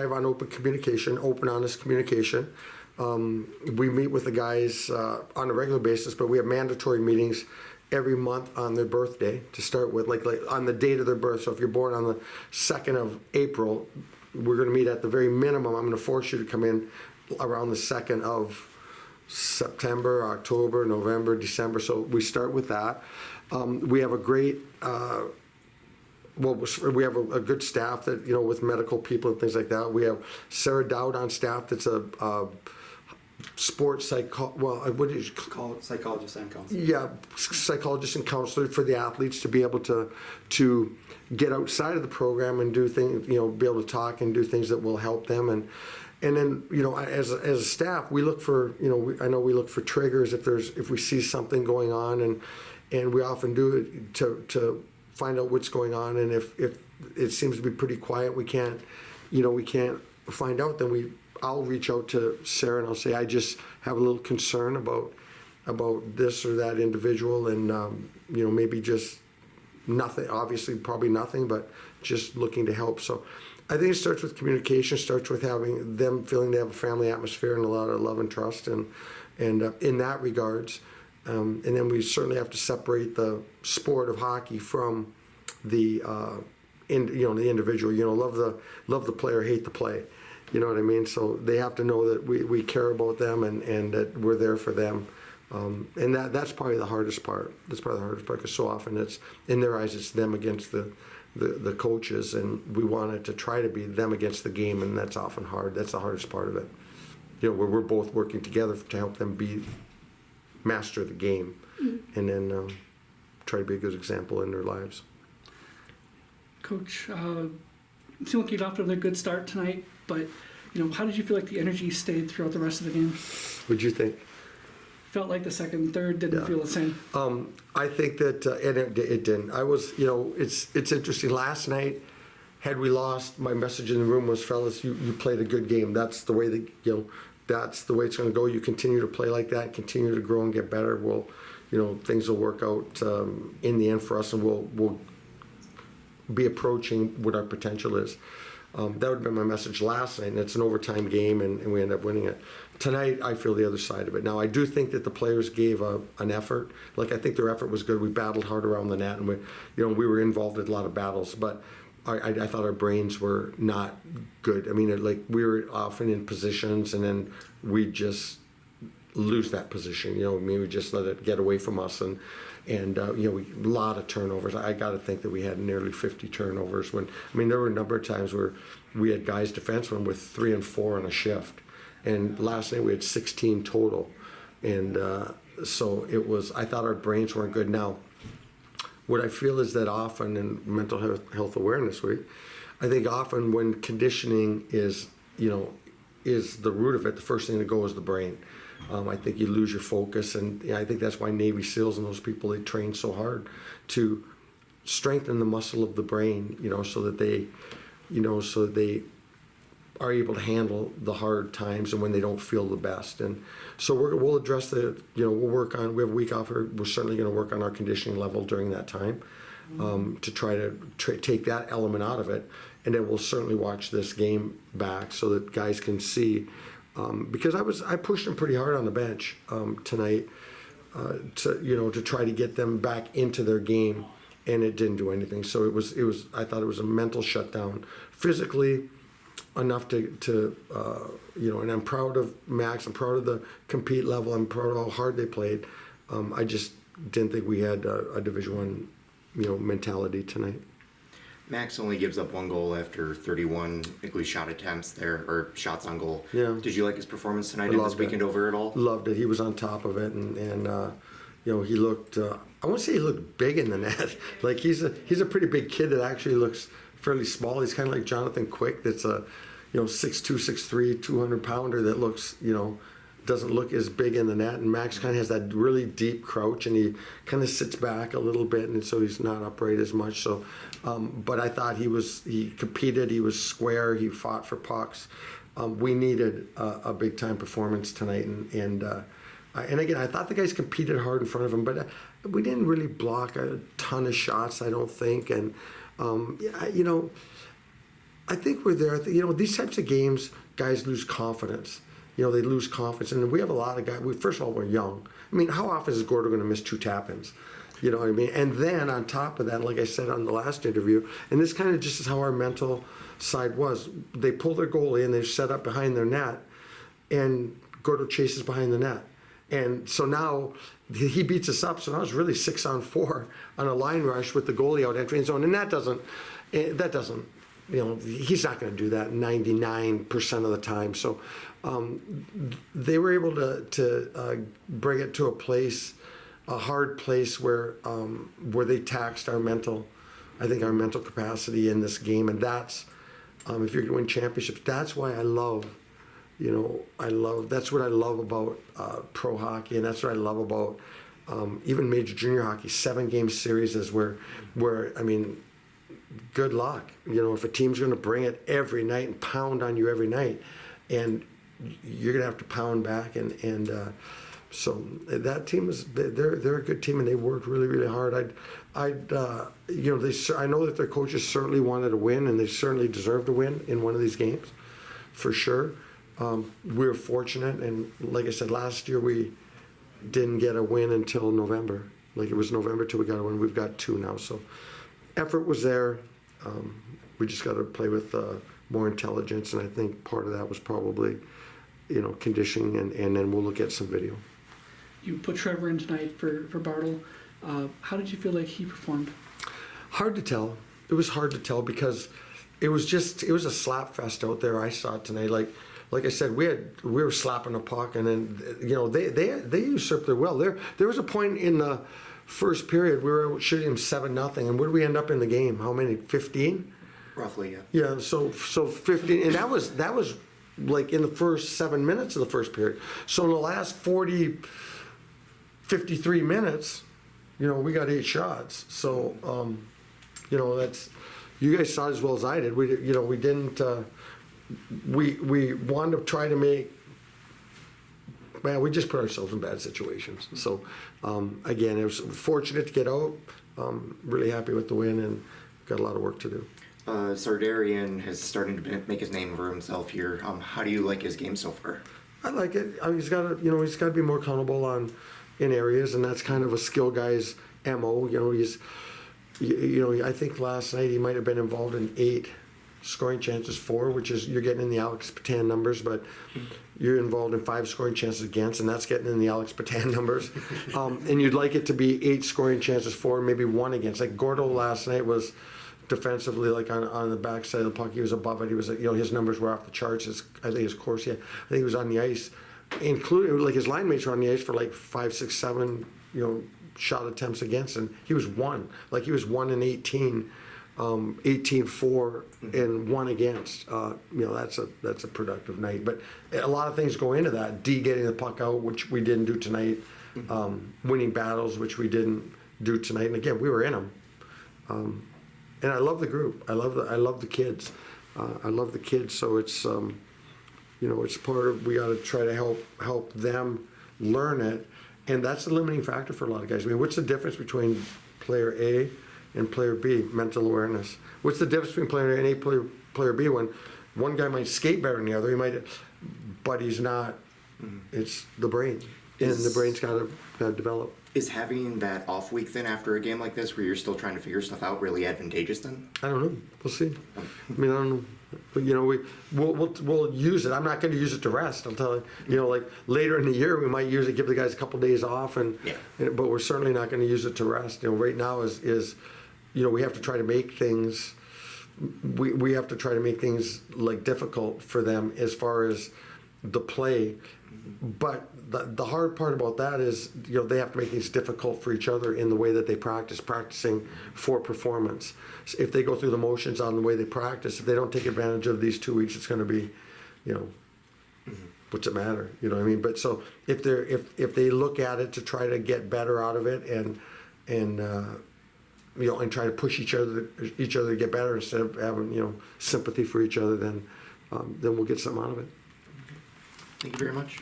on open communication, open, honest communication. We meet with the guys on a regular basis, but we have mandatory meetings every month on their birthday to start with, like on the date of their birth. So if you're born on the 2nd of April, we're going to meet at the very minimum. I'm going to force you to come in around the 2nd of September, October, November, December. So we start with that. We have a great we have a good staff that, with medical people and things like that. We have Sarah Dowd on staff that's a sports what did you call it? Psychologist and counselor. Yeah, psychologist and counselor for the athletes to be able to get outside of the program and do things, be able to talk and do things that will help them. And then, as a staff, we look for, I know we look for triggers if we see something going on, and we often do it to find out what's going on. And if it seems to be pretty quiet, we can't find out, then I'll reach out to Sarah and I'll say, I just have a little concern about this or that individual, and maybe just nothing, obviously probably nothing, but just looking to help. So I think it starts with communication, starts with having them feeling they have a family atmosphere and a lot of love and trust, and in that regards. And then we certainly have to separate the sport of hockey from the the individual. Love the player, hate the play. You know what I mean? So they have to know that we care about them and that we're there for them. And that's probably the hardest part. That's probably the hardest part, because so often it's, in their eyes, it's them against the coaches, and we want it to try to be them against the game, and that's often hard. That's the hardest part of it. Where we're both working together to help them master the game, and then try to be a good example in their lives. Coach, it seemed like you got off to a good start tonight, but how did you feel like the energy stayed throughout the rest of the game? What'd you think? Felt like the second and third didn't feel the same. I think that, and it didn't. I was, it's interesting. Last night, had we lost, my message in the room was, fellas, you played a good game. That's the way that, that's the way it's going to go. You continue to play like that, continue to grow and get better. Things will work out in the end for us, and we'll be approaching what our potential is. That would have been my message last night, and it's an overtime game, and we end up winning it. Tonight, I feel the other side of it. Now, I do think that the players gave an effort. Like, I think their effort was good. We battled hard around the net, and we were involved in a lot of battles, but I thought our brains were not good. I mean, we were often in positions, and then we just lose that position. We just let it get away from us, and a lot of turnovers. I got to think that we had nearly 50 turnovers. There were a number of times where we had guys, defensemen, with 3 and 4 on a shift, and last night we had 16 total, and so it was. I thought our brains weren't good. Now, what I feel is that often in Mental Health Awareness Week, I think often when conditioning is the root of it, the first thing to go is the brain. I think you lose your focus, and I think that's why Navy SEALs and those people, they train so hard to strengthen the muscle of the brain, so that they are able to handle the hard times and when they don't feel the best. And so we'll address we'll work on, we have a week off here, we're certainly going to work on our conditioning level during that time, to try to take that element out of it. And then we'll certainly watch this game back so that guys can see, because I pushed them pretty hard on the bench tonight, to try to get them back into their game, and it didn't do anything. So it was I thought it was a mental shutdown. Physically, enough to and I'm proud of Max. I'm proud of the compete level. I'm proud of how hard they played. I just didn't think we had a Division I, mentality tonight. Max only gives up 1 goal after 31 shot attempts there, or shots on goal. Yeah. Did you like his performance tonight and this weekend over at all? Loved it. He was on top of it, and he looked. I won't say he looked big in the net. Like he's a pretty big kid that actually looks fairly small. He's kind of like Jonathan Quick. That's a 6'2", 6'3", 200-pounder that looks doesn't look as big in the net, and Max kind of has that really deep crouch, and he kind of sits back a little bit, and so he's not upright as much. So, but I thought he competed, he was square, he fought for pucks. We needed a big time performance tonight, and again, I thought the guys competed hard in front of him, but we didn't really block a ton of shots, I don't think, and I think we're there. You know, these types of games, guys lose confidence. You know, they lose confidence. And we have a lot of guys. First of all, we're young. I mean, how often is Gordo going to miss 2 tap-ins? You know what I mean? And then on top of that, like I said on the last interview, and this kind of just is how our mental side was. They pull their goalie and they set up behind their net, and Gordo chases behind the net. And so now he beats us up. So now it's really 6-on-4 on a line rush with the goalie out entering zone. And that doesn't, you know, he's not going to do that 99% of the time. So they were able to bring it to a hard place where they taxed our mental capacity in this game. And that's, if you're going to win championships, that's why I love, that's what I love about pro hockey, and that's what I love about even major junior hockey. 7-game series is where I mean, good luck. You know, if a team's going to bring it every night and pound on you every night, and you're going to have to pound back, and so that team they're a good team, and they worked really, really hard. I know that their coaches certainly wanted to win, and they certainly deserved to win in one of these games, for sure. We were fortunate, and like I said, last year we didn't get a win until November. Like, it was November till we got a win. We've got 2 now, so effort was there. We just got to play with more intelligence, and I think part of that was probably, conditioning, and then we'll look at some video. You put Trevor in tonight for Bartle. How did you feel like he performed? Hard to tell. It was hard to tell because it was a slap fest out there. I saw it tonight. Like I said, we were slapping the puck, and then they usurped their will. There was a point in the first period we were shooting them 7-0, and where did we end up in the game? How many? 15? Roughly, yeah. Yeah, so 15, and that was like in the first 7 minutes of the first period. So in the last 53 minutes, we got 8 shots. So that's, you guys saw it as well as I did. We didn't. We wanted to try to make. Man, we just put ourselves in bad situations. So again, it was fortunate to get out. Really happy with the win, and got a lot of work to do. Sardarian has started to make his name for himself here. How do you like his game so far? I like it. I mean, he's got to be more accountable in areas, and that's kind of a skill guy's MO. I think last night he might have been involved in 8 scoring chances for, which is, you're getting in the Alex Patan numbers, but you're involved in 5 scoring chances against, and that's getting in the Alex Patan numbers. And you'd like it to be 8 scoring chances for, maybe 1 against. Like Gordo last night was defensively, like on the backside of the puck, he was above it. He was, his numbers were off the charts. I think his Corsi, I think he was on the ice, including, like, his line mates were on the ice for like 5, 6, 7, shot attempts against, and he was 1. Like, he was 1 in 18. 18-4 and 1 against. That's a productive night. But a lot of things go into that. D getting the puck out, which we didn't do tonight. Winning battles, which we didn't do tonight. And again, we were in them. And I love the group. I love the kids. I love the kids. So it's it's part of, we got to try to help them learn it. And that's the limiting factor for a lot of guys. I mean, what's the difference between player A and player B? Mental awareness. What's the difference between player A and player B? When one guy might skate better than the other, but he's not. It's the brain, and the brain's got to develop. Is having that off week then after a game like this, where you're still trying to figure stuff out, really advantageous then? I don't know. We'll see. I mean, I don't know. But, we'll use it. I'm not going to use it to rest. I'll tell you. Like later in the year, we might use it, give the guys a couple days off, but we're certainly not going to use it to rest. Right now is we have to try to make things. We have to try to make things like difficult for them as far as the play. But the hard part about that is, they have to make things difficult for each other in the way that they practicing for performance. So if they go through the motions on the way they practice, if they don't take advantage of these 2 weeks, it's going to be, what's it matter? You know what I mean? But so if they look at it to try to get better out of it and try to push each other to get better instead of having sympathy for each other, then we'll get something out of it. Thank you very much. Thanks.